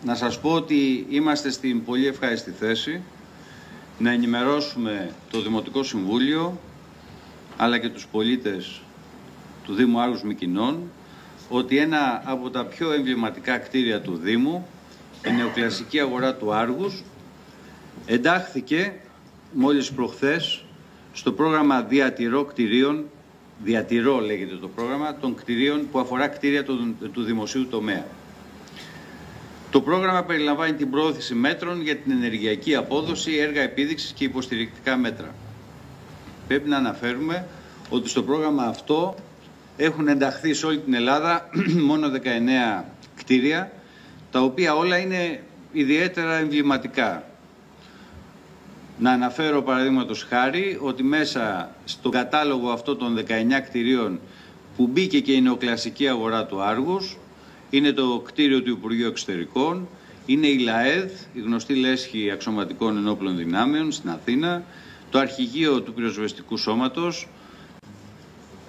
να σας πω ότι είμαστε στην πολύ ευχάριστη θέση να ενημερώσουμε το Δημοτικό Συμβούλιο αλλά και τους πολίτες του Δήμου Άργους Μυκηνών ότι ένα από τα πιο εμβληματικά κτίρια του Δήμου, η νεοκλασική αγορά του Άργους, εντάχθηκε μόλις προχθές στο πρόγραμμα Διατηρώ κτηρίων, Διατηρώ λέγεται το πρόγραμμα, των κτηρίων που αφορά κτίρια του δημοσίου τομέα. Το πρόγραμμα περιλαμβάνει την προώθηση μέτρων για την ενεργειακή απόδοση, έργα επίδειξης και υποστηρικτικά μέτρα. Πρέπει να αναφέρουμε ότι στο πρόγραμμα αυτό έχουν ενταχθεί σε όλη την Ελλάδα μόνο 19 κτίρια, τα οποία όλα είναι ιδιαίτερα εμβληματικά. Να αναφέρω παραδείγματος χάρη ότι μέσα στο κατάλογο αυτό των 19 κτιρίων που μπήκε και η νεοκλασική αγορά του Άργους είναι το κτίριο του Υπουργείου Εξωτερικών, είναι η ΛΑΕΔ, η γνωστή λέσχη αξιωματικών ενόπλων δυνάμεων στην Αθήνα, το αρχηγείο του πυροσβεστικού σώματος.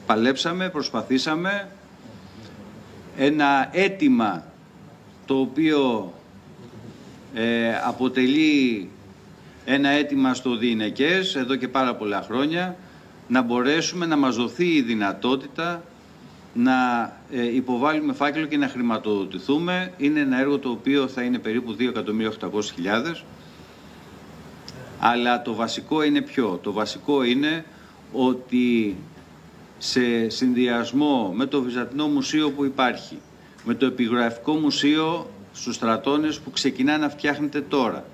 Παλέψαμε, προσπαθήσαμε, ένα αίτημα το οποίο αποτελεί ένα αίτημα στο διηνεκές εδώ και πάρα πολλά χρόνια, να μπορέσουμε να μας δοθεί η δυνατότητα να υποβάλουμε φάκελο και να χρηματοδοτηθούμε. Είναι ένα έργο το οποίο θα είναι περίπου 2.800.000. Αλλά το βασικό είναι ποιο? Το βασικό είναι ότι σε συνδυασμό με το Βυζαντινό Μουσείο που υπάρχει, με το Επιγραφικό Μουσείο στους Στρατώνες που ξεκινά να φτιάχνεται τώρα,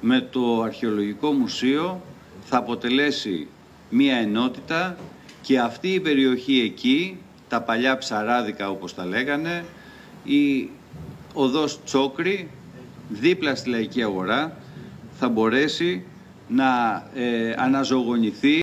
με το Αρχαιολογικό Μουσείο θα αποτελέσει μία ενότητα και αυτή η περιοχή εκεί, τα παλιά ψαράδικα όπως τα λέγανε, η οδός Τσόκρη, δίπλα στη Λαϊκή Αγορά, θα μπορέσει να αναζωογονηθεί.